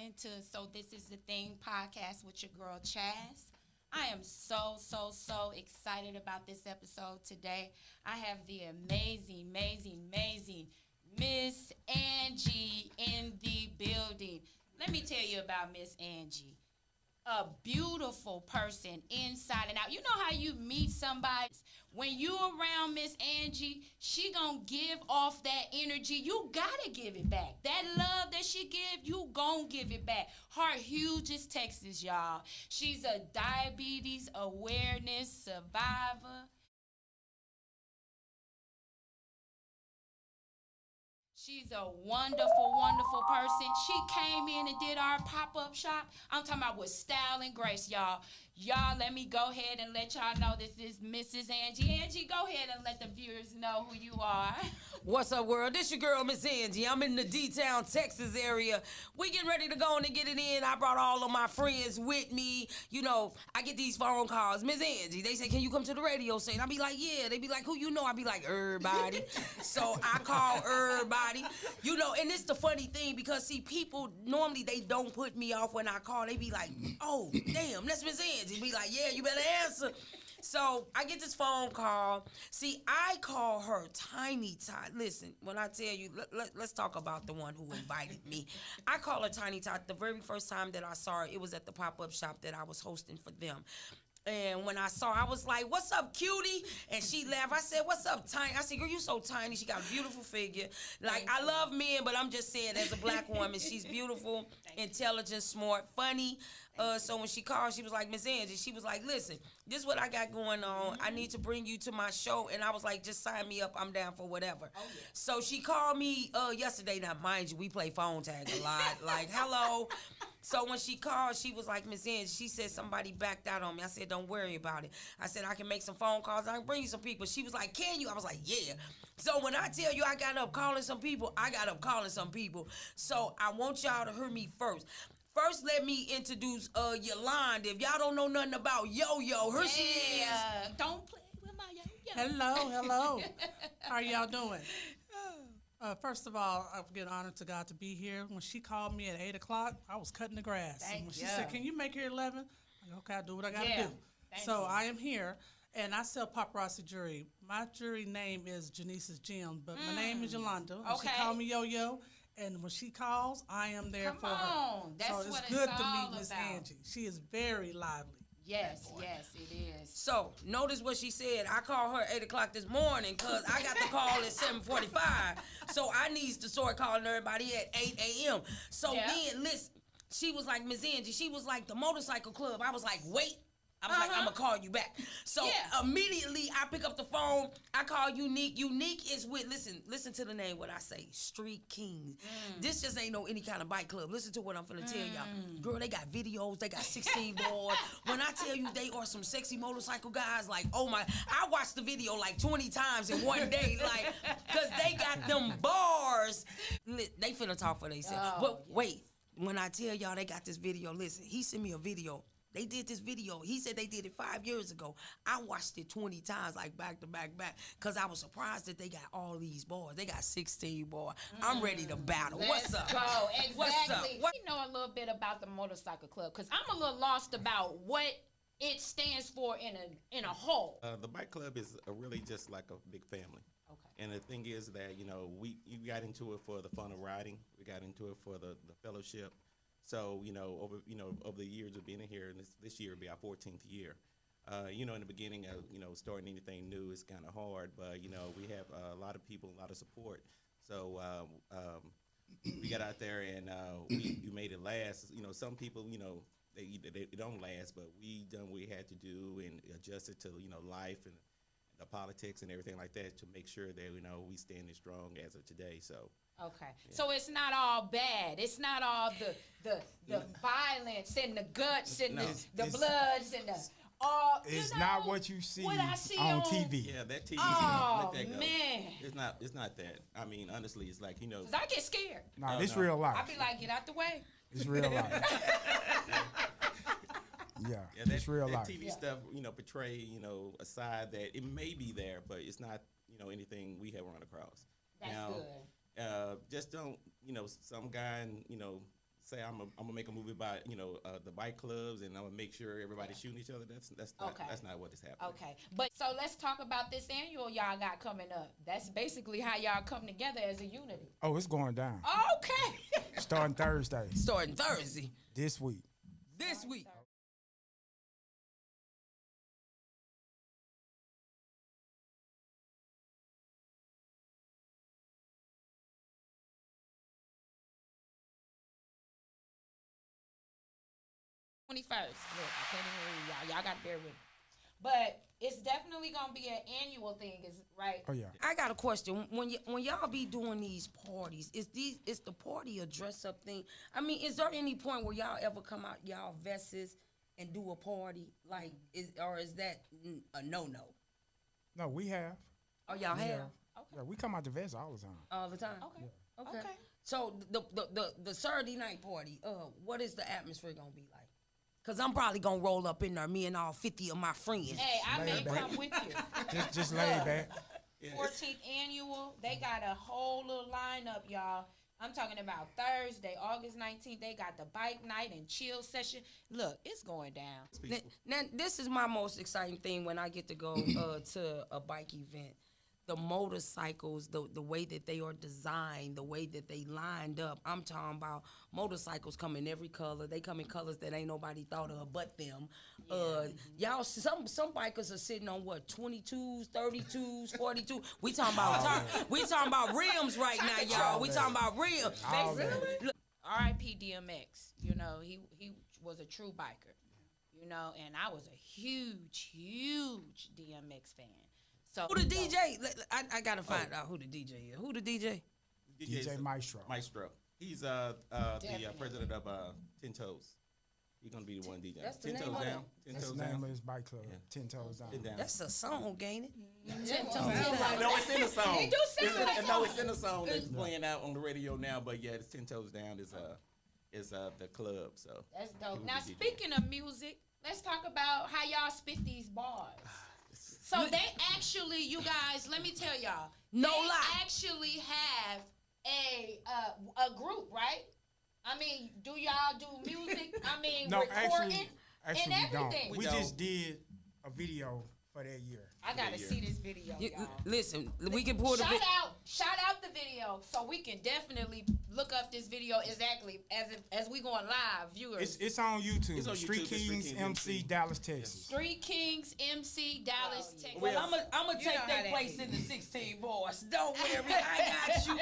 in to So This Is the Thing podcast with your girl Chaz. I am so excited about this episode today. I have the amazing Miss Angie in the building. Let me tell you about Miss Angie. A beautiful person inside and out. You know how you meet somebody, when you around Miss Angie, she gonna give off that energy. You gotta give it back. That love that she give, you gonna give it back. Her hugest Texas, y'all. She's a diabetes awareness survivor. She's a wonderful person. She came in and did our pop-up shop. I'm talking about with style and grace, y'all. Y'all, let me go ahead and let y'all know this is Mrs. Angie. Angie, go ahead and let the viewers know who you are. What's up, world? This your girl, Miss Angie. I'm in the D-Town, Texas area. We getting ready to go on and get it in. I brought all of my friends with me. You know, I get these phone calls. Miss Angie, they say, can you come to the radio station? I be like, yeah. They be like, who you know? I be like, everybody. So I call everybody. You know, and it's the funny thing because, see, people, normally they don't put me off when I call. They be like, oh, damn, that's Miss Angie. Be like, yeah, you better answer. So I get this phone call. See, I call her Tiny Tot. Listen, when I tell you, let's talk about the one who invited me. I call her Tiny Tot. The very first time that I saw her, it was at the pop-up shop that I was hosting for them. And when I saw her, I was like, what's up, cutie? And she laughed. I said, what's up, Tiny? I said, girl, you so tiny. She got a beautiful figure. Like, I love men, but I'm just saying, as a black woman, she's beautiful, intelligent, smart, funny. So when she called, she was like, Miss Angie, she was like, listen, this is what I got going on. I need to bring you to my show. And I was like, just sign me up. I'm down for whatever. Oh, yeah. So she called me yesterday. Now, mind you, we play phone tag a lot. Like, hello. So when she called, she was like, Miss Angie, she said somebody backed out on me. I said, don't worry about it. I said, I can make some phone calls. I can bring you some people. She was like, can you? I was like, yeah. So when I tell you I got up calling some people, I got up calling some people. So I want y'all to hear me first. First, let me introduce Yolanda. If y'all don't know nothing about Yo-Yo, here she is. Don't play with my Yo-Yo. Hello. How are y'all doing? First of all, I give honor to God to be here. When she called me at 8 o'clock, I was cutting the grass. And when she said, can you make here 11? I go, okay, I'll do what I got to do. So I am here, and I sell paparazzi jewelry. My jewelry name is Janice's Gem, but my name is Yolanda. Okay. She called me Yo-Yo, and when she calls, I am there for her. That's so it's good to meet Miss Angie. She is very lively. Yes, it is. So, notice what she said. I called her 8 o'clock this morning because I got the call at 7:45. So, I needs to start calling everybody at 8 a.m. So, then, listen, she was like, Miss Angie, she was like, the motorcycle club. I was like, wait. I was like, I'm going to call you back. So, immediately, I pick up the phone. I call Unique. Unique is with, listen to the name, what I say, Street Kings. This just ain't no any kind of bike club. Listen to what I'm finna tell y'all. Girl, they got videos. They got 16 boards. When I tell you they are some sexy motorcycle guys, like, oh my, I watched the video like 20 times in one day, like, because they got them bars. They finna talk for themselves. But wait, when I tell y'all they got this video, listen, he sent me a video. They did this video. He said they did it 5 years ago. I watched it 20 times, like back to back, because I was surprised that they got all these bars. They got 16 bars. I'm ready to battle. Let's What's up? Go. Exactly. What's up? What? You know a little bit about the motorcycle club, because I'm a little lost about what it stands for in a whole. The bike club is really just like a big family. Okay. And the thing is that, you got into it for the fun of riding. We got into it for the fellowship. So, over the years of being in here, and this year will be our 14th year. In the beginning, starting anything new is kind of hard, but, we have a lot of people, a lot of support. So we got out there and we made it last. Some people, they don't last, but we done what we had to do and adjusted to, life and the politics and everything like that to make sure that, we standing strong as of today. So. Okay, so it's not all bad. It's not all the violence and the guts and the bloods and the all. It's not what you see, what I see on TV. Yeah, that TV. Oh let that go. Man, it's not that. I mean, honestly, it's like 'Cause I get scared. No, it's real life. I be like, get out the way. It's real life. Yeah, it's real life. TV stuff, portray, a side that it may be there, but it's not, anything we have run across. That's good. Just don't, some guy in, say I'm gonna make a movie about the bike clubs, and I'm gonna make sure everybody's shooting each other. That's not what is happening. Okay, but so let's talk about this annual y'all got coming up. That's basically how y'all come together as a unity. Oh, it's going down. Okay. Starting Thursday. Starting Thursday. This week. This week. Look, I can't even hear y'all. Y'all got to bear with me. But it's definitely gonna be an annual thing, is right? Oh yeah. I got a question. When y'all be doing these parties, is the party a dress up thing? I mean, is there any point where y'all ever come out y'all vests and do a party? Like, is that a no? No, we have. Oh, y'all have? Okay. Yeah, we come out the vest all the time. All the time? Okay. Okay. Okay. So the Saturday night party, what is the atmosphere gonna be like? Cause I'm probably gonna roll up in there, me and all 50 of my friends. Hey, I may Laid back. come with you. Just laid back. 14th annual, they got a whole little lineup, y'all. I'm talking about Thursday, August 19th. They got the bike night and chill session. Look, it's going down. Now, this is my most exciting thing when I get to go to a bike event. The motorcycles, the way that they are designed, the way that they lined up. I'm talking about motorcycles come in every color. They come in colors that ain't nobody thought of but them. Y'all, some bikers are sitting on what, 22s, 32s, 42. We talking about rims right now, y'all. We talking about rims. Look, R.I.P. DMX. You know, he was a true biker. You know, and I was a huge DMX fan. So Who the DJ? I gotta find out who the DJ is. Who the DJ? DJ Maestro. Maestro. He's the president of 10 Toes. He's gonna be the one DJ. That's the 10 name Toes of it. down. 10 That's Toes the name down. of his bike club. 10 Toes Down. 10 down. That's a song, ain't it? 10 toes. No, it's in the song. He do sound like No, it's in the song that's playing out on the radio now. But yeah, it's 10 Toes Down is the club. So That's he dope. will Now, be DJ. speaking of music, let's talk about how y'all spit these bars. So they actually, you guys, let me tell y'all. No they lie. actually have a group, right? I mean, do y'all do music? I mean, No, recording actually and we don't. everything. We just did a video for that year. I gotta see this video, y'all. Listen, we can pull the Shout out the video, so we can definitely look up this video exactly as we going live, viewers. It's on YouTube. It's on Street YouTube. It's Kings Street Kings MC, MC. Dallas, Texas. Street Kings MC Dallas, Texas. Well, I'm gonna You take know how that that place is. in the 16 boys. Don't worry, I got you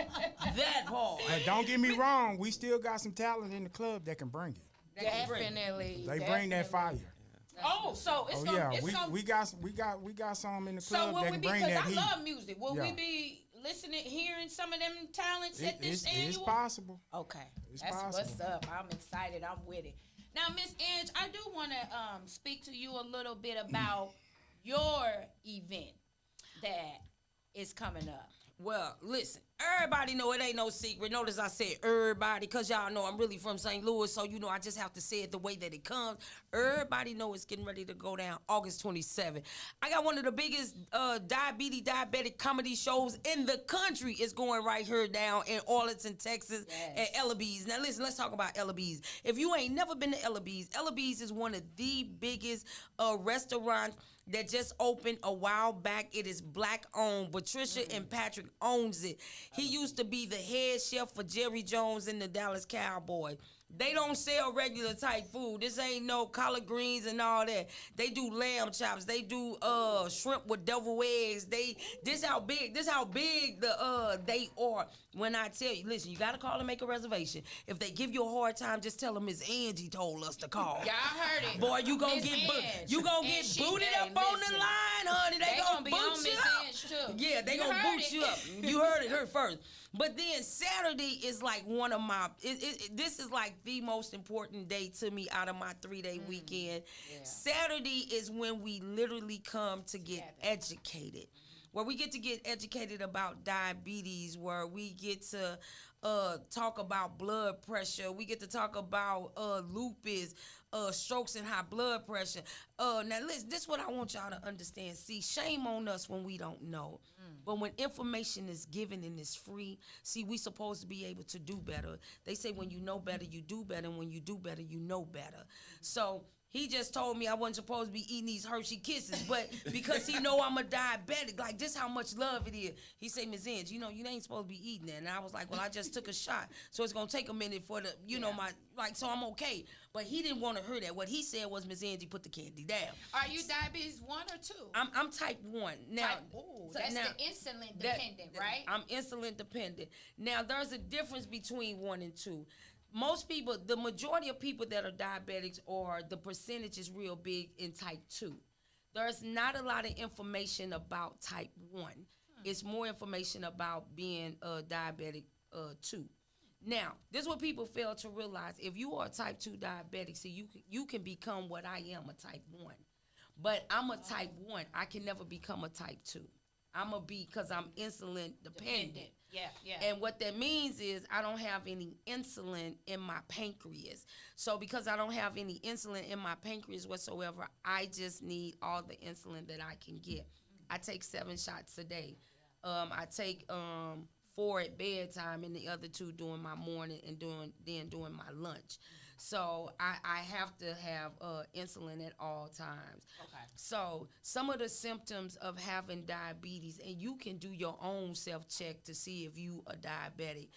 that hard. And don't get me wrong, we still got some talent in the club that can bring it. Definitely. They bring that fire. Oh, so it's Oh gonna, yeah, it's gonna, we got some in the so club will that we can be? bring Because that I heat. love music. Will we Yeah. be listening, hearing some of them talents at this It's annual? possible. Okay, It's that's what's possible. up. I'm excited. I'm with it. Now, Miss Ange, I do want to speak to you a little bit about your event that is coming up. Well, listen, everybody know it ain't no secret. Notice I said everybody, because y'all know I'm really from St. Louis, so, I just have to say it the way that it comes. Everybody know it's getting ready to go down August 27th. I got one of the biggest diabetic comedy shows in the country is going right here down in Arlington, Texas, at Ellabee's. Now, listen, let's talk about Ellabee's. If you ain't never been to Ellabee's is one of the biggest restaurants that just opened a while back. It is black owned. Patricia and Patrick owns it. He used to be the head chef for Jerry Jones and the Dallas Cowboys. They don't sell regular type food. This ain't no collard greens and all that. They do lamb chops. They do shrimp with devil eggs. This how big they are. When I tell you, listen, you gotta call and make a reservation. If they give you a hard time, just tell them Miss Angie told us to call. Y'all heard it. Boy, you gonna Miss get Ange. booted she- up hey, on the listen. line, honey. They gonna be boot on you Miss up. Ange, too. Yeah, they You gonna heard boot it. you up. You heard it here first. But then Saturday is like one of my. This is like the most important day to me out of my 3-day weekend. Yeah. Saturday is when we literally come to get educated. Where we get to get educated about diabetes, where we get to talk about blood pressure. We get to talk about lupus, strokes and high blood pressure. Now listen, this is what I want y'all to understand. See, shame on us when we don't know. But when information is given and it's free, see, we supposed to be able to do better. They say when you know better, you do better. And when you do better, you know better. So he just told me I wasn't supposed to be eating these Hershey Kisses, but because he know I'm a diabetic, like this how much love it is. He say, Ms. Angie, you ain't supposed to be eating that. And I was like, well, I just took a shot, so it's gonna take a minute for the, so I'm okay. But he didn't want to hear that. What he said was, Ms. Angie, put the candy down. Are you diabetes 1 or 2? I'm type 1 now. That's the insulin dependent, right? I'm insulin dependent. Now there's a difference between 1 and 2. Most people, the majority of people that are diabetics, or the percentage is real big in type 2. There's not a lot of information about type 1. It's more information about being diabetic 2. Now, this is what people fail to realize. If you are a type 2 diabetic, see, you can become what I am, a type 1. But I'm a type 1. I can never become a type 2. I'm going to be, because I'm insulin dependent. Yeah. And what that means is I don't have any insulin in my pancreas. So because I don't have any insulin in my pancreas whatsoever, I just need all the insulin that I can get. I take 7 shots a day. I take 4 at bedtime and the other 2 during my morning and during my lunch. So I have to have insulin at all times. Okay. So some of the symptoms of having diabetes, and you can do your own self-check to see if you are diabetic.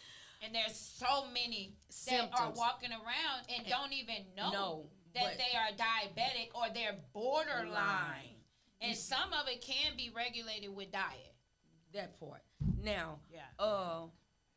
And there's so many symptoms that are walking around and don't even know that they are diabetic or they're borderline. And some of it can be regulated with diet. That part. Now,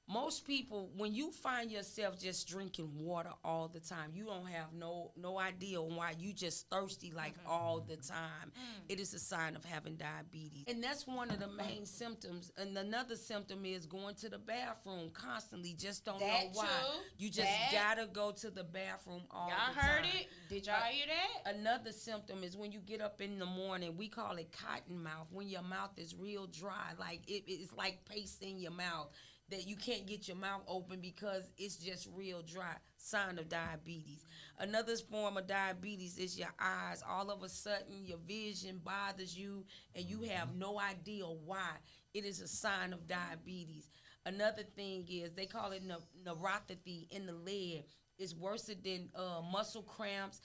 most people, when you find yourself just drinking water all the time, you don't have no idea why you just thirsty like all the time. It is a sign of having diabetes. And that's one of the main symptoms. And another symptom is going to the bathroom constantly. Just don't know why. You just gotta go to the bathroom all the time. Y'all heard it? Did y'all hear that? Another symptom is when you get up in the morning, we call it cotton mouth, when your mouth is real dry, like it's like paste in your mouth, that you can't get your mouth open because it's just real dry. Sign of diabetes. Another form of diabetes is your eyes. All of a sudden, your vision bothers you, and you have no idea why. It is a sign of diabetes. Another thing is, they call it neuropathy in the leg. It's worse than muscle cramps.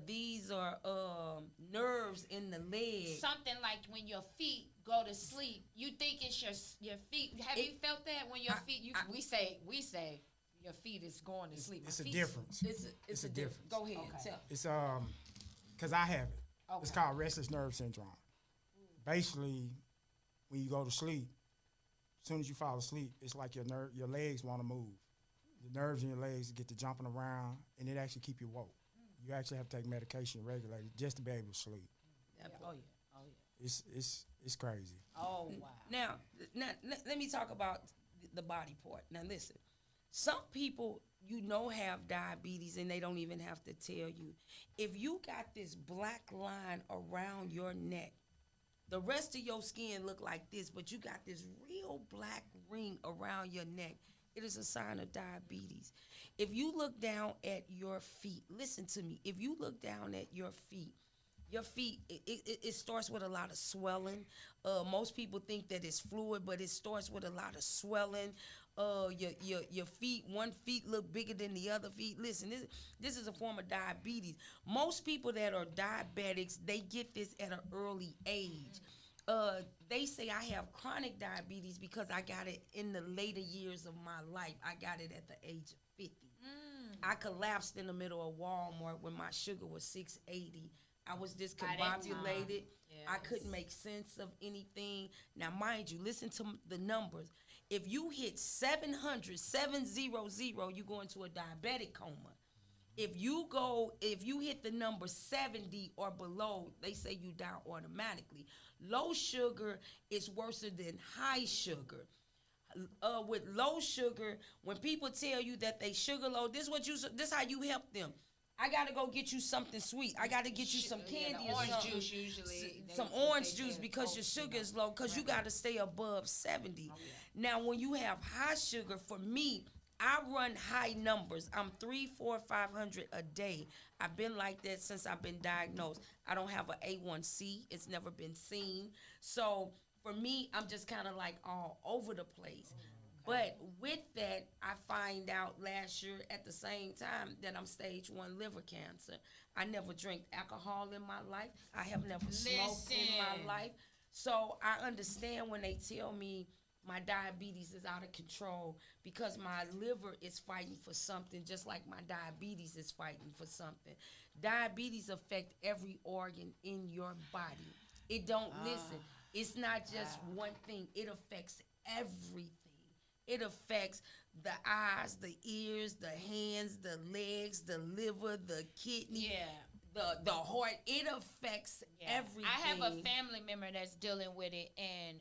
These are nerves in the leg. Something like when your feet go to sleep, you think it's your feet. Have you felt that when your feet? We say your feet is going to sleep. It's a difference. It's a difference. Go ahead. Okay. Tell. It's because I have it. Okay. It's called restless nerve syndrome. Basically, when you go to sleep, as soon as you fall asleep, it's like your legs want to move. The nerves in your legs get to jumping around, and it actually keep you woke. You actually have to take medication regularly just to be able to sleep. Oh yeah. It's crazy. Oh wow. Now, let me talk about the body part. Now listen, some people have diabetes and they don't even have to tell you. If you got this black line around your neck, the rest of your skin look like this, but you got this real black ring around your neck, it is a sign of diabetes. If you look down at your feet, listen to me. If you look down at your feet, it starts with a lot of swelling. Most people think that it's fluid, but it starts with a lot of swelling. Your feet, one feet look bigger than the other feet. Listen, this is a form of diabetes. Most people that are diabetics, they get this at an early age. They say I have chronic diabetes because I got it in the later years of my life. I got it at the age of 50. I collapsed in the middle of Walmart when my sugar was 680. I was discombobulated. I couldn't make sense of anything. Now, mind you, listen to the numbers. If you hit 700, 700, you go into a diabetic coma. If you hit the number 70 or below, they say you die automatically. Low sugar is worse than high sugar. With low sugar, when people tell you that they sugar low, this how you help them. I gotta go get you something sweet. I gotta get you some candy or orange something. juice usually. Some orange juice because your sugar is low, because you gotta stay above 70. Now, when you have high sugar, for me, I run high numbers. I'm 300, 400, 500 a day. I've been like that since I've been diagnosed. I don't have an A1C. It's never been seen. So for me, I'm just kind of like all over the place. But with that, I find out last year at the same time that I'm stage 1 liver cancer. I never drank alcohol in my life. I have never smoked in my life. So I understand when they tell me my diabetes is out of control, because my liver is fighting for something just like my diabetes is fighting for something. Diabetes affects every organ in your body. It don't listen. It's not just one thing. It affects everything. It affects the eyes, the ears, the hands, the legs, the liver, the kidney, the heart. It affects everything. I have a family member that's dealing with it, and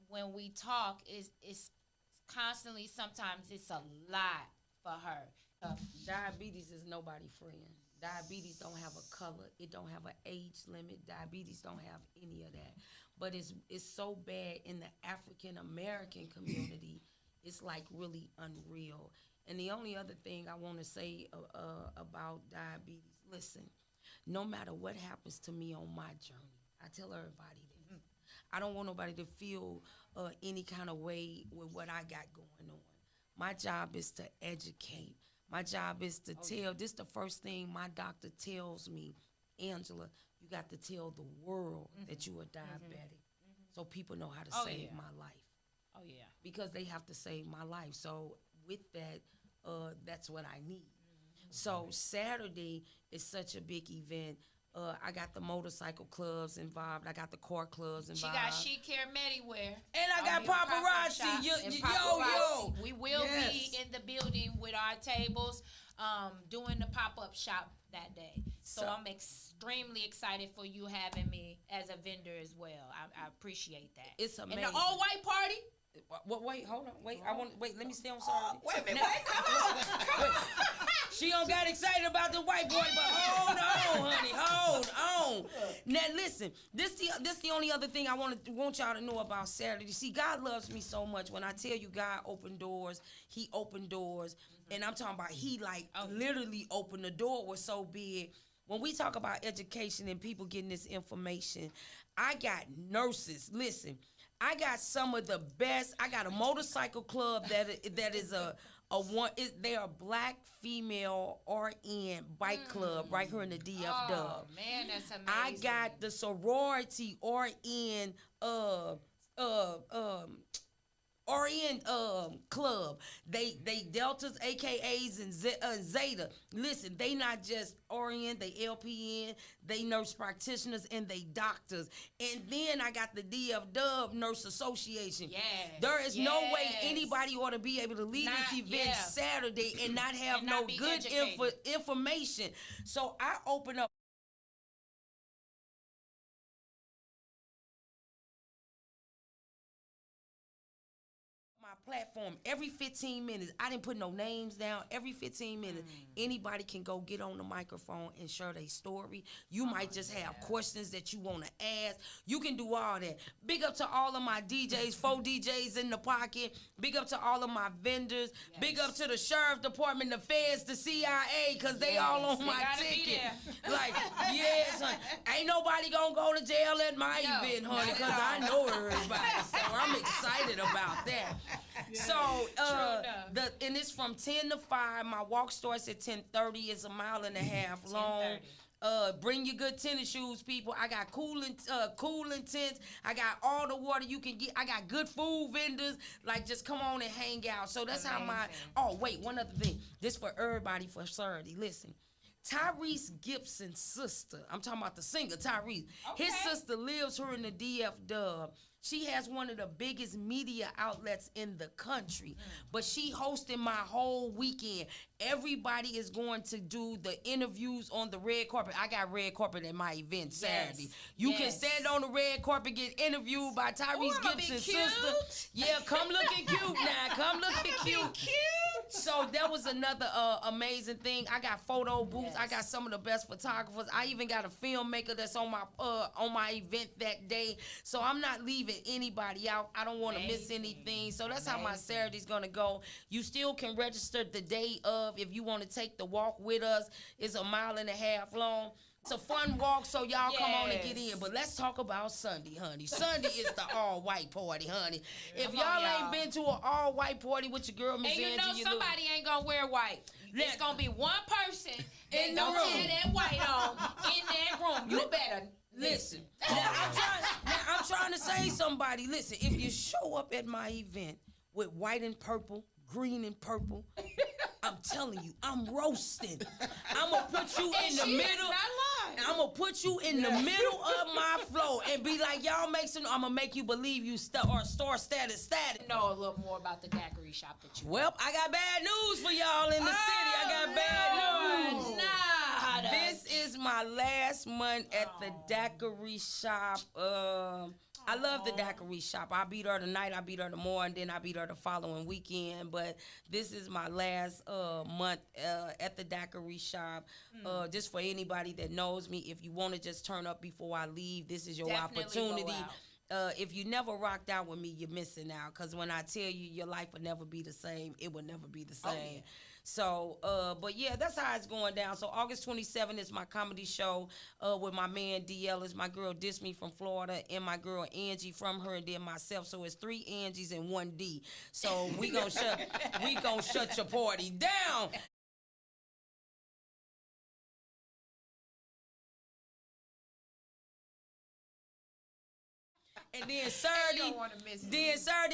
when we talk, it's constantly, sometimes it's a lot for her. Diabetes is nobody's friend. Diabetes don't have a color. It don't have an age limit. Diabetes don't have any of that. But it's so bad in the African American community. It's like really unreal. And the only other thing I want to say about diabetes, listen, no matter what happens to me on my journey, I tell everybody this. I don't want nobody to feel any kind of way with what I got going on. My job is to educate. My job is to tell. This is the first thing my doctor tells me, Angela, you got to tell the world that you are diabetic, so people know how to save my life. Oh, yeah. Because they have to save my life. So with that, that's what I need. So Saturday is such a big event. I got the motorcycle clubs involved. I got the car clubs involved. She got chic hair Medi wear. And I got paparazzi. Yo. We will be in the building with our tables doing the pop-up shop that day. So I'm extremely excited for you having me as a vendor as well. I appreciate that. It's amazing. And the all-white party. Wait, hold on. Let me stay on Saturday. Wait a minute. Come on. She don't got excited about the white boy, but hold on, honey. Hold on. Now listen, this the only other thing I want y'all to know about Saturday. See, God loves me so much. When I tell you God opened doors, He opened doors. And I'm talking about He literally opened the door, was so big. When we talk about education and people getting this information, I got nurses. Listen, I got some of the best. I got a motorcycle club that is they are black female RN bike club right here in the DF Dub. Oh man, that's amazing. I got the sorority RN club. They Deltas, AKAs, and Zeta. Listen, they not just RN, they LPN, they nurse practitioners, and they doctors. And then I got the DF Dub Nurse Association. Yes. There is no way anybody ought to be able to leave this event Saturday and not have no good information. So I open up platform every 15 minutes. I didn't put no names down. Every 15 minutes, anybody can go get on the microphone and share their story. You might just have questions that you want to ask. You can do all that. Big up to all of my DJs, 4 DJs in the pocket. Big up to all of my vendors. Yes. Big up to the sheriff department, the feds, the CIA, because they all on my ticket. Like, yes, honey. Ain't nobody gonna go to jail at my event, honey, because I know everybody. So I'm excited about that. So and it's from 10 to 5. My walk starts at 10:30. It's a mile and a half long. Bring your good tennis shoes, people. I got cooling tents. I got all the water you can get. I got good food vendors. Like, just come on and hang out. So that's how my. Oh wait, one other thing. This for everybody for Saturday. Listen. Tyrese Gibson's sister, I'm talking about the singer Tyrese. Okay. His sister lives here in the DF Dub. She has one of the biggest media outlets in the country, but she hosting my whole weekend. Everybody is going to do the interviews on the red carpet. I got red carpet at my event Saturday. You can stand on the red carpet, get interviewed by Tyrese Gibson's sister. Yeah, come looking cute now. Come looking cute. So that was another amazing thing. I got photo booths. Yes. I got some of the best photographers. I even got a filmmaker that's on my event that day. So I'm not leaving anybody out. I don't want to miss anything. So that's how my Saturday's gonna go. You still can register the day of if you want to take the walk with us. It's a 1.5 miles long. It's a fun walk, so y'all come on and get in. But let's talk about Sunday, honey. Sunday is the all-white party, honey. If y'all ain't been to an all-white party with your girl, Miss Angie, Angie, and you know somebody ain't gonna wear white. It's gonna be one person in that the don't room. have that white on in that room. You better listen. I'm trying to say somebody. Listen, if you show up at my event with white and purple, green and purple, I'm telling you, I'm roasting. I'm gonna put you in the middle. I'm gonna put you in the middle of my flow and be like, y'all make some. I'm gonna make you believe you store status. know a little more about the daiquiri shop that you. Well, I got bad news for y'all in the city. I got bad news. Nah. This is my last month at the daiquiri shop. I love the daiquiri shop. I beat her tonight, I beat her tomorrow, and then I beat her the following weekend. But this is my last month at the daiquiri shop. Just for anybody that knows me, if you want to just turn up before I leave, this is your Definitely opportunity. go out. If you never rocked out with me, you're missing out. Because when I tell you your life will never be the same, it will never be the same. Oh, yeah. So, but yeah, that's how it's going down. So August 27th is my comedy show with my man DL. Is my girl Diss Me from Florida, and my girl Angie from her, and then myself. So it's 3 Angies and 1 D. So we gonna shut your party down. And then Saturday,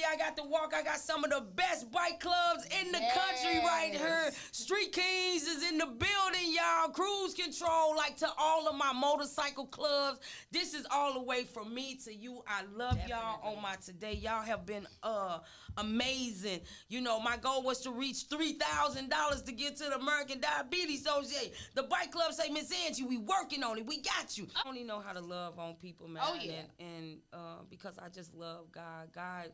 I got to walk. I got some of the best bike clubs in the country right here. Street Kings is in the building, y'all. Cruise Control, like to all of my motorcycle clubs. This is all the way from me to you. I love y'all on my today. Y'all have been amazing. You know, my goal was to reach $3,000 to get to the American Diabetes Association. The bike club say, Miss Angie, we working on it. We got you. I only know how to love on people, man. Oh, yeah. And because I just love God. God,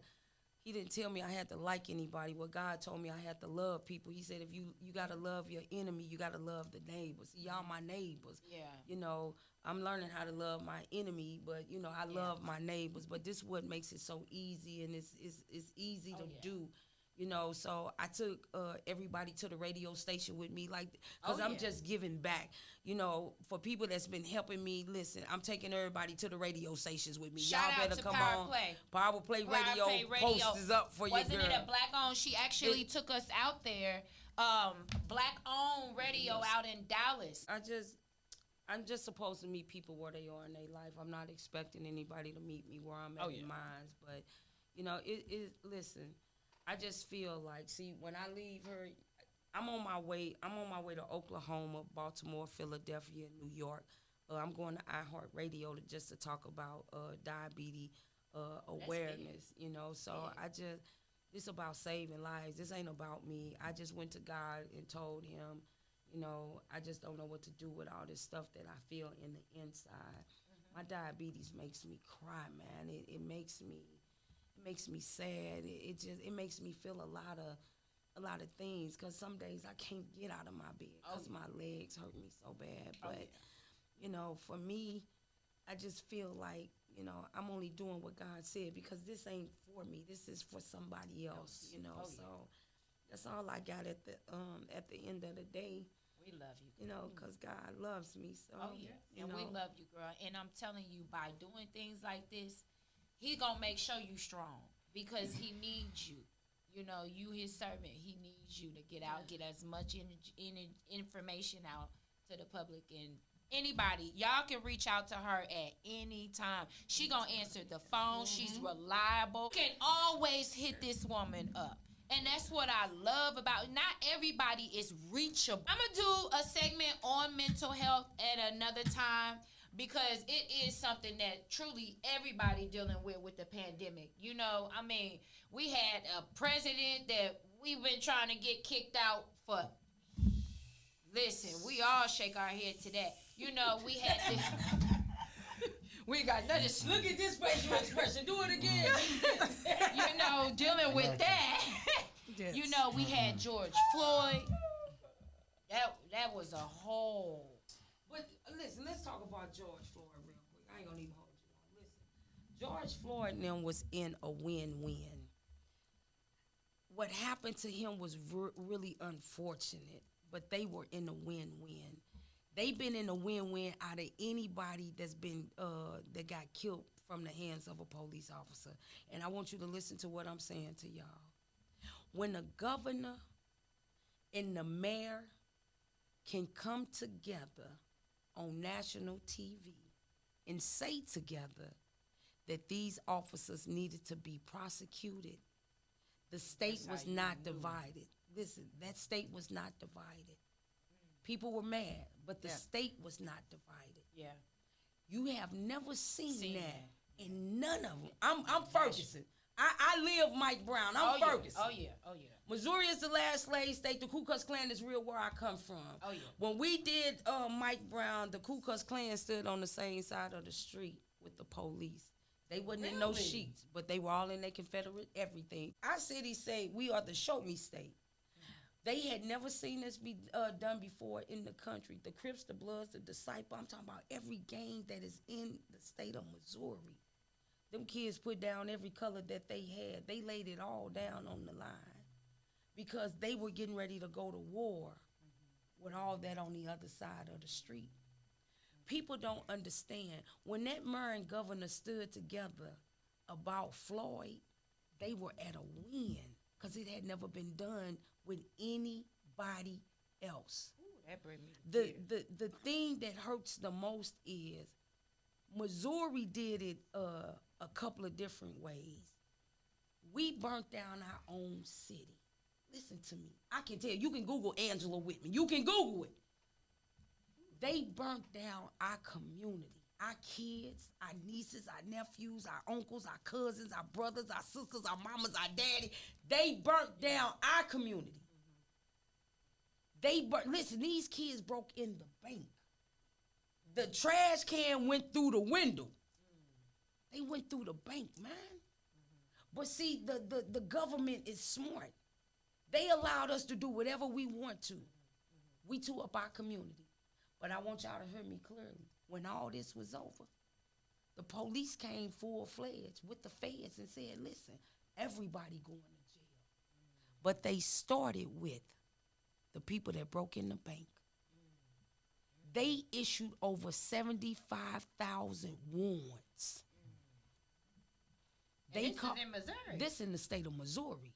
he didn't tell me I had to like anybody. What God told me I had to love people. He said, if you got to love your enemy, you got to love the neighbors. Y'all my neighbors. Yeah. You know, I'm learning how to love my enemy, but, you know, I love my neighbors. But this is what makes it so easy, and it's easy to do. You know, so I took everybody to the radio station with me, like, because I'm just giving back. You know, for people that's been helping me, listen, I'm taking everybody to the radio stations with me. Shout Y'all out better to come Power on. Play. Power Play Radio. Post is up for Wasn't your girl. Wasn't it a black-owned? She actually took us out there. Black-owned radio out in Dallas. I'm just supposed to meet people where they are in their life. I'm not expecting anybody to meet me where I'm at in mine. But, you know, listen, I just feel like, see, when I leave her, I'm on my way to Oklahoma, Baltimore, Philadelphia, and New York. I'm going to iHeartRadio just to talk about diabetes awareness, you know. So it's about saving lives. This ain't about me. I just went to God and told him, you know, I just don't know what to do with all this stuff that I feel in the inside. My diabetes makes me cry, man. It makes me sad. It makes me feel a lot of things, because some days I can't get out of my bed because my legs hurt me so bad. But you know, for me, I just feel like, you know, I'm only doing what God said, because this ain't for me. This is for somebody else. You know, so that's all I got at the end of the day. We love you. You know, because God loves me. So, and we love you, girl. And I'm telling you, by doing things like this, he gonna make sure you strong, because he needs you. You know, you his servant. He needs you to get out, get as much information out to the public. And anybody, y'all can reach out to her at any time. She gonna answer the phone. She's reliable. Can always hit this woman up. And that's what I love about. Not everybody is reachable. I'm gonna do a segment on mental health at another time, because it is something that truly everybody dealing with the pandemic. You know, I mean, we had a president that we've been trying to get kicked out for. Listen, we all shake our head to that. You know, we had this. We got nothing. Look at this facial expression. Do it again. You know, dealing with that. Yes. You know, we had George Floyd. That was a whole. But listen, let's talk about George Floyd real quick. I ain't gonna even hold you long. Listen, George Floyd and them was in a win-win. What happened to him was really unfortunate, but they were in a win-win. They've been in a win-win out of anybody that's been that got killed from the hands of a police officer. And I want you to listen to what I'm saying to y'all. When the governor and the mayor can come together on national TV and say together that these officers needed to be prosecuted, the state was not divided. Listen, that state was not divided. People were mad, but the state was not divided. Yeah. You have never seen that in none of them. I'm Ferguson. I live Mike Brown. I'm Ferguson. Oh, yeah. Oh, yeah. Missouri is the last slave state. The Ku Klux Klan is real where I come from. Oh, yeah. When we did Mike Brown, the Ku Klux Klan stood on the same side of the street with the police. They wasn't in no sheets, but they were all in their Confederate everything. Our city say we are the show me state. They had never seen this be done before in the country. The Crips, the Bloods, the Disciple, I'm talking about every gang that is in the state of Missouri. Them kids put down every color that they had. They laid it all down on the line because they were getting ready to go to war with all that on the other side of the street. People don't understand. When that mayor and governor stood together about Floyd, they were at a win because it had never been done with anybody else. Ooh, that bring me to the thing that hurts the most is Missouri did it a couple of different ways. We burnt down our own city. Listen to me. I can tell you. You can Google Angela Whitman. You can Google it. They burnt down our community, our kids, our nieces, our nephews, our uncles, our cousins, our brothers, our sisters, our mamas, our daddy. They burnt down our community. Listen, these kids broke in the bank. The trash can went through the window. They went through the bank, man. But see, the government is smart. They allowed us to do whatever we want to. We tore up our community. But I want y'all to hear me clearly. When all this was over, the police came full-fledged with the feds and said, listen, everybody going to jail. But they started with the people that broke in the bank. They issued over 75,000 warrants. this is in Missouri. This in the state of Missouri.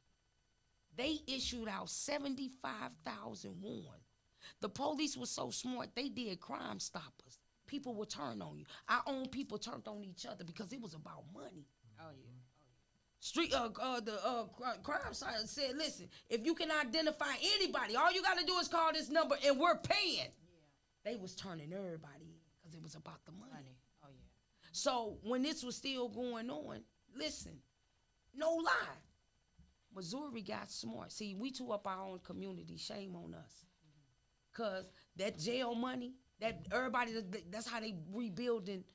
They issued out 75,000 warrants. The police was so smart, they did Crime Stoppers. People would turn on you. Our own people turned on each other because it was about money. Oh, yeah. Crime Stoppers said, listen, if you can identify anybody, all you got to do is call this number and we're paying. Yeah. They was turning everybody in because it was about the money. Oh, yeah. So when this was still going on, listen, no lie, Missouri got smart. See, we tore up our own community. Shame on us. Because that jail money, that everybody, that's how they rebuilding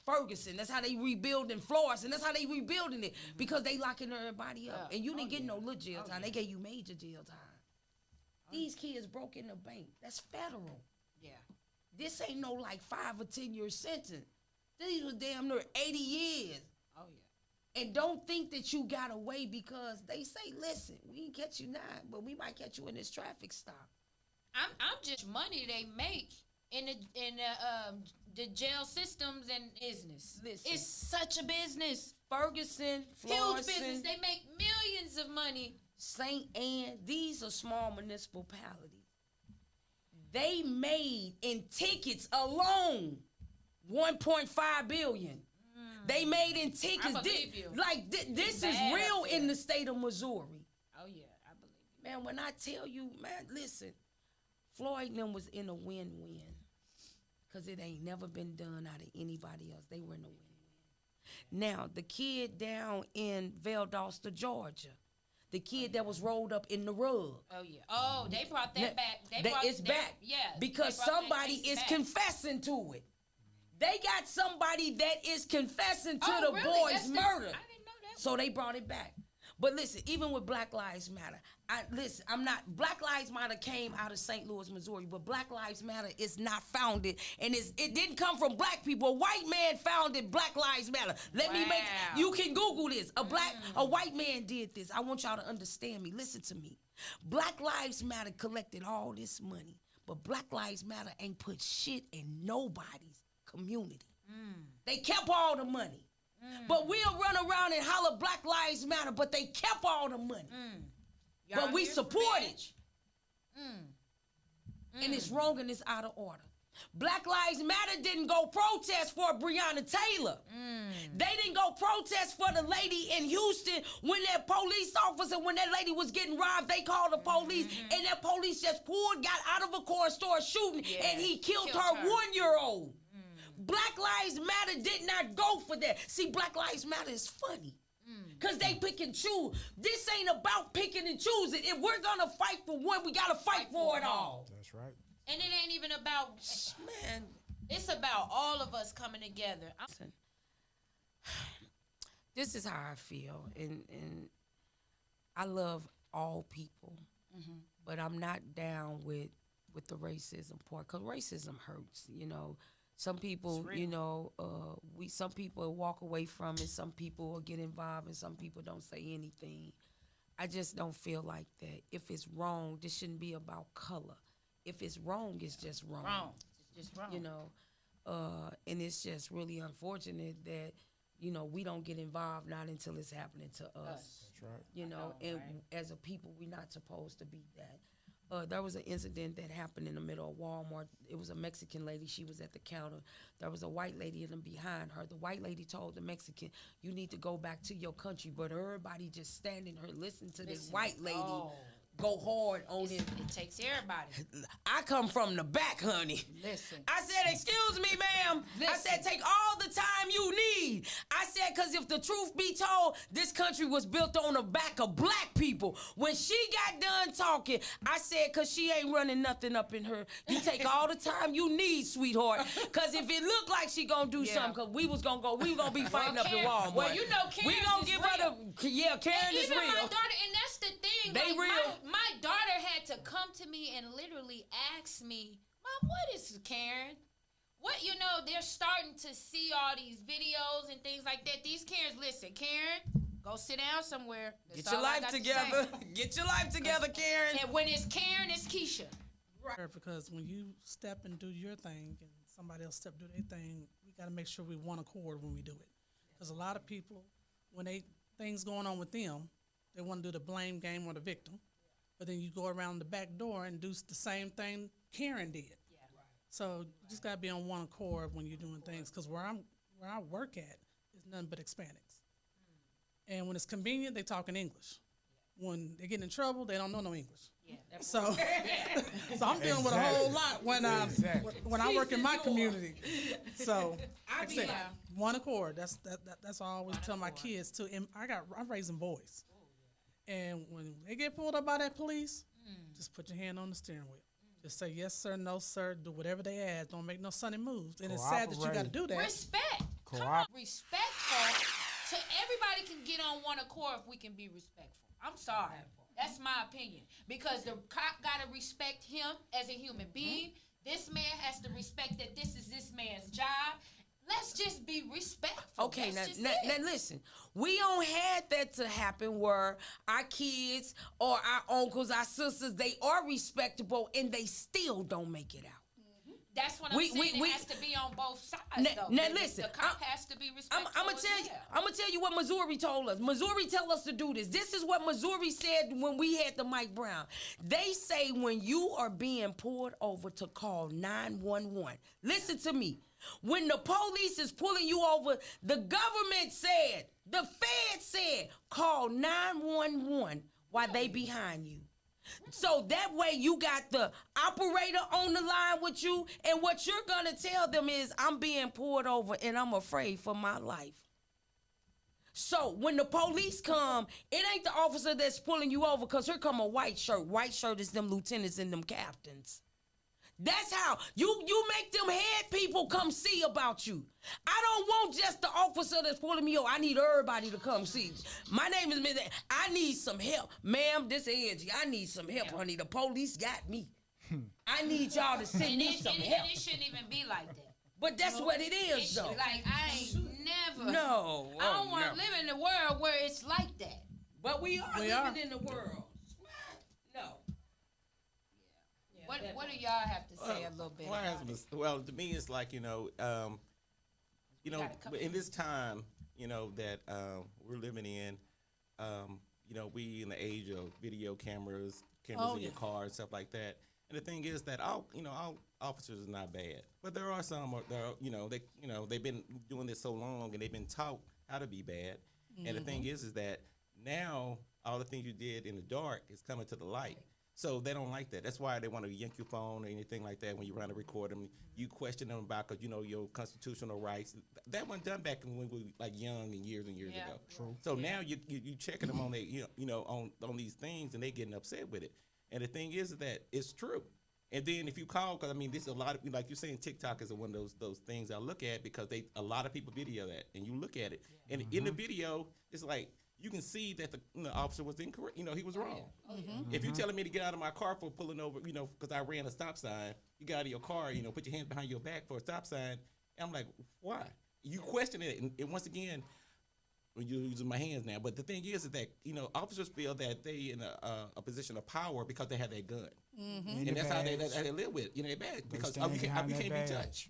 Ferguson. That's how they rebuilding Floyd. And that's how they rebuilding it. Because they locking everybody up. And you didn't get no little jail time. They gave you major jail time. These kids broke in the bank. That's federal. Yeah. This ain't no like 5 or 10 year sentence. These was damn near 80 years. Oh, yeah. And don't think that you got away because they say, listen, we didn't catch you now, but we might catch you in this traffic stop. I'm just money they make in the jail systems and business. Listen. It's such a business. Ferguson, Huge Florissant, business. They make millions of money. St. Anne, these are small municipalities. They made in tickets alone $1.5 billion. They made in tickets. I believe you. This is real in the state of Missouri. Oh yeah, I believe you. Man, when I tell you, man, listen, Floyd and them was in a win-win. Because it ain't never been done out of anybody else. They were in a win-win. Now, the kid down in Valdosta, Georgia, the kid that was rolled up in the rug. Oh, yeah. Oh, they brought that back. It's back. Yeah. Because somebody is confessing to it. They got somebody that is confessing to the boy's murder. I didn't know that. So they brought it back. But listen, even with Black Lives Matter, Black Lives Matter came out of St. Louis, Missouri, but Black Lives Matter is not founded, and it didn't come from black people. A white man founded Black Lives Matter. You can Google this. A white man did this. I want y'all to understand me. Listen to me. Black Lives Matter collected all this money, but Black Lives Matter ain't put shit in nobody's community. They kept all the money. But we'll run around and holler Black Lives Matter, but they kept all the money. But we support it. And it's wrong and it's out of order. Black Lives Matter didn't go protest for Breonna Taylor. They didn't go protest for the lady in Houston when that police officer, when that lady was getting robbed, they called the police, and that police just got out of a car and started shooting, and he killed her 1-year-old. Black Lives Matter did not go for that. See, Black Lives Matter is funny. Because they pick and choose. This ain't about picking and choosing. If we're going to fight for one, we got to fight for it all. That's right. And it ain't even about, man, it's about all of us coming together. This is how I feel. And I love all people. But I'm not down with the racism part. Because racism hurts, you know. Some people, you know, some people walk away from it. Some people will get involved, and some people don't say anything. I just don't feel like that. If it's wrong, this shouldn't be about color. If it's wrong, it's just wrong. It's just wrong. You know, and it's just really unfortunate that, you know, we don't get involved not until it's happening to us. That's right. You know, as a people, we're not supposed to be that. There was an incident that happened in the middle of Walmart. It was a Mexican lady. She was at the counter. There was a white lady behind her. The white lady told the Mexican, "You need to go back to your country." But everybody just standing her listening to this white lady go hard on him. It takes everybody. I come from the back, honey. Listen. I said, "Excuse me, ma'am." I said, "Take all the time you need." I said, because if the truth be told, this country was built on the back of black people. When she got done talking, I said, because she ain't running nothing up in her. You take all the time you need, sweetheart. Because if it looked like she gonna do something, because we was gonna be fighting up in Walmart. Well, you know, Karen, we gonna give her Karen is real. Even my daughter, and that's the thing. They real. My daughter had to come to me and literally ask me, "Mom, what is Karen?" What, you know, they're starting to see all these videos and things like that. These Karens, listen, Karen, go sit down somewhere. That's Get your life together. Get your life together, Karen. And when it's Karen, it's Keisha. Right. Because when you step and do your thing and somebody else step do their thing, we got to make sure we one accord when we do it. Because a lot of people, when things going on with them, they want to do the blame game or the victim. But then you go around the back door and do the same thing Karen did. So you just got to be on one accord when you're doing things. Because where I work at is nothing but Hispanics. And when it's convenient, they talk in English. When they get in trouble, they don't know no English. So I'm dealing with a whole lot when I work in my community. So like I said, one accord. That's what I always tell my kids too. And I'm raising boys. And when they get pulled up by that police, just put your hand on the steering wheel. Just say yes, sir, no, sir. Do whatever they ask. Don't make no sunny moves. And it's sad that you got to do that. Respect. Come on. Respectful. So everybody can get on one accord if we can be respectful. I'm sorry. That's my opinion. Because the cop got to respect him as a human being. This man has to respect that this is this man's job. Let's just be respectful. Okay, now listen. We don't have that to happen where our kids or our uncles, our sisters, they are respectable and they still don't make it out. That's what I'm saying. It has to be on both sides, though. Now listen, the cop has to be respectful. I'm gonna tell you what Missouri told us. Missouri tell us to do this. This is what Missouri said when we had the Mike Brown. They say when you are being pulled over to call 911. Listen to me. When the police is pulling you over, the government said, the Fed said, call 911 while they behind you. So that way you got the operator on the line with you, and what you're going to tell them is, I'm being pulled over and I'm afraid for my life. So when the police come, it ain't the officer that's pulling you over, because here come a white shirt. White shirt is them lieutenants and them captains. That's how you make them head people come see about you. I don't want just the officer that's pulling me over. I need everybody to come see. My name is Miss. I need some help, ma'am. This is Angie. I need some help, honey. The police got me. I need y'all to send me some help. And it shouldn't even be like that. But that's what it is, though. Like I ain't never. No. I don't want to live in a world where it's like that. But we are living in the world. No. What do y'all have to say a little bit? Well, to me, it's like in this time, that we're living in, we in the age of video cameras in your car and stuff like that. And the thing is that all officers are not bad, but there are some they've been doing this so long and they've been taught how to be bad. Mm-hmm. And the thing is that now all the things you did in the dark is coming to the light. So they don't like that. That's why they want to yank your phone or anything like that when you're trying to record them. You question them about because your constitutional rights. That wasn't done back when we were like young and years ago. True. So now you checking them on on these things and they getting upset with it. And the thing is that it's true. And then if you call, because this is a lot of, like you're saying, TikTok is one of those things I look at because a lot of people video that and you look at it and in the video it's like. You can see that the officer was incorrect. He was wrong. If you're telling me to get out of my car for pulling over, because I ran a stop sign, you got out of your car, put your hands behind your back for a stop sign. And I'm like, why? You question it. And once again, you're using my hands now. But the thing is that, officers feel that they in a position of power because they have that gun. Mm-hmm. And that's how they live with it. They're bad. Because you can't be touched.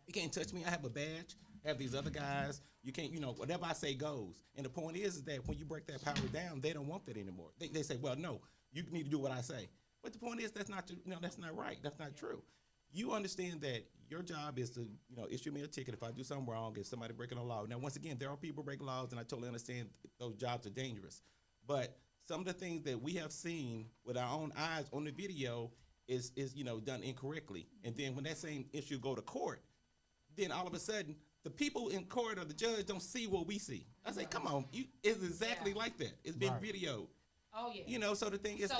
You can't touch me. I have a badge. Have these other guys, you can't, whatever I say goes. And the point is that when you break that power down, they don't want that anymore. They say, well, no, you need to do what I say. But the point is that's not right. That's not true. You understand that your job is to, issue me a ticket if I do something wrong, if somebody breaking a law. Now, once again, there are people breaking laws, and I totally understand those jobs are dangerous. But some of the things that we have seen with our own eyes on the video is done incorrectly. And then when that same issue go to court, then all of a sudden, the people in court or the judge don't see what we see. I say, come on, it's exactly like that. It's been videoed. Oh yeah. So the thing is,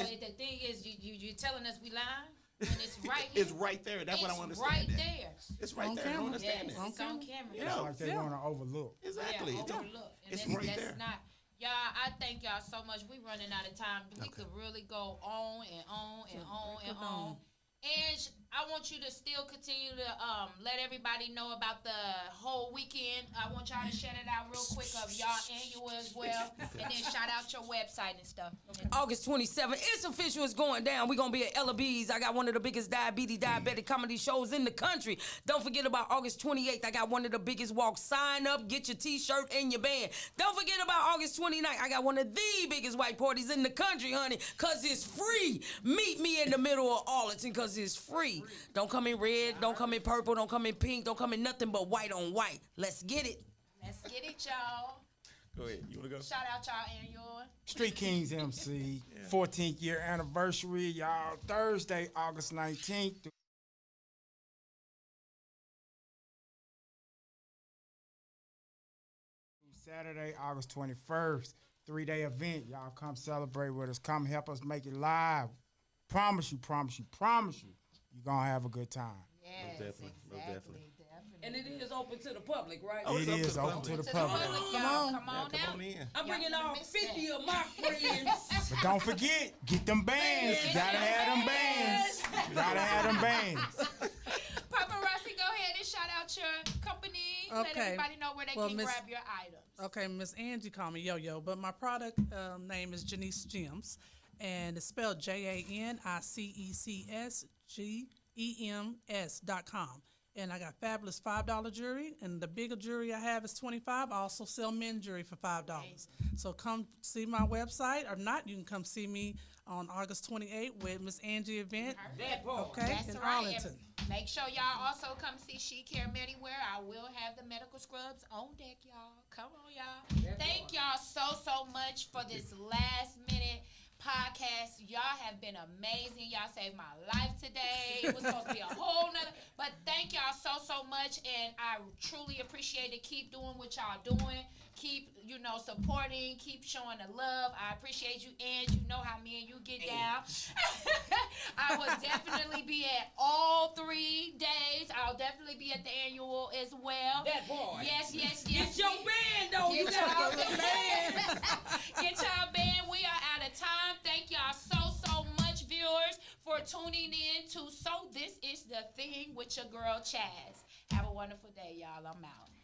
you're telling us we lying when it's right here. It's right there. That's what I want to understand. Right there. It's right there. I don't understand that. It's on camera. It's like they want to overlook. Exactly. Yeah, overlook. It's right there. Not. Y'all, I thank y'all so much. We running out of time. We could really go on and on and on and on. And I want you to still continue to let everybody know about the whole weekend. I want y'all to shout it out real quick of y'all annual as well. And then shout out your website and stuff. August 27th, it's official. It's going down. We're going to be at Ella B's. I got one of the biggest diabetic comedy shows in the country. Don't forget about August 28th. I got one of the biggest walks. Sign up, get your T-shirt and your band. Don't forget about August 29th. I got one of the biggest white parties in the country, honey, because it's free. Meet me in the middle of Arlington because it's free. Don't come in red, don't come in purple, don't come in pink, don't come in nothing but white on white. Let's get it. Let's get it, y'all. Go ahead. You want to go? Shout out y'all annual. Street Kings MC, 14th year anniversary, y'all. Thursday, August 19th. Saturday, August 21st. 3-day event. Y'all come celebrate with us. Come help us make it live. Promise you. You're going to have a good time. Yes, Definitely. And it is open to the public, right? It is open to the public. Come on Come on in. I'm bringing all 50 of my friends. But don't forget, get them bands. You gotta have them bands. Paparazzi, go ahead and shout out your company. Let everybody know where they can grab your items. Okay, Miss Angie call me Yo-Yo, but my product name is Janice Gems, and it's spelled JANICESGEMS.com. And I got fabulous $5 jewelry, and the bigger jewelry I have is $25. I also sell men's jewelry for $5. So come see my website, or not, you can come see me on August 28th with Miss Angie event. That's in right. Arlington. And make sure y'all also come see She Care Mediwear. I will have the medical scrubs on deck, y'all. Come on, y'all. Thank y'all so much for this last minute podcast. Y'all have been amazing. Y'all saved my life today. It was supposed to be a whole nother, but thank y'all so much, and I truly appreciate it. Keep doing what y'all doing. Keep, supporting. Keep showing the love. I appreciate you, and you know how me and you get down. I will definitely be at all 3 days. I'll definitely be at the annual as well. That boy. Yes. Get your band, though. Get y'all band. Get y'all band. We are out of time. Thank y'all so much, viewers, for tuning in to So This Is the Thing with your girl, Chaz. Have a wonderful day, y'all. I'm out.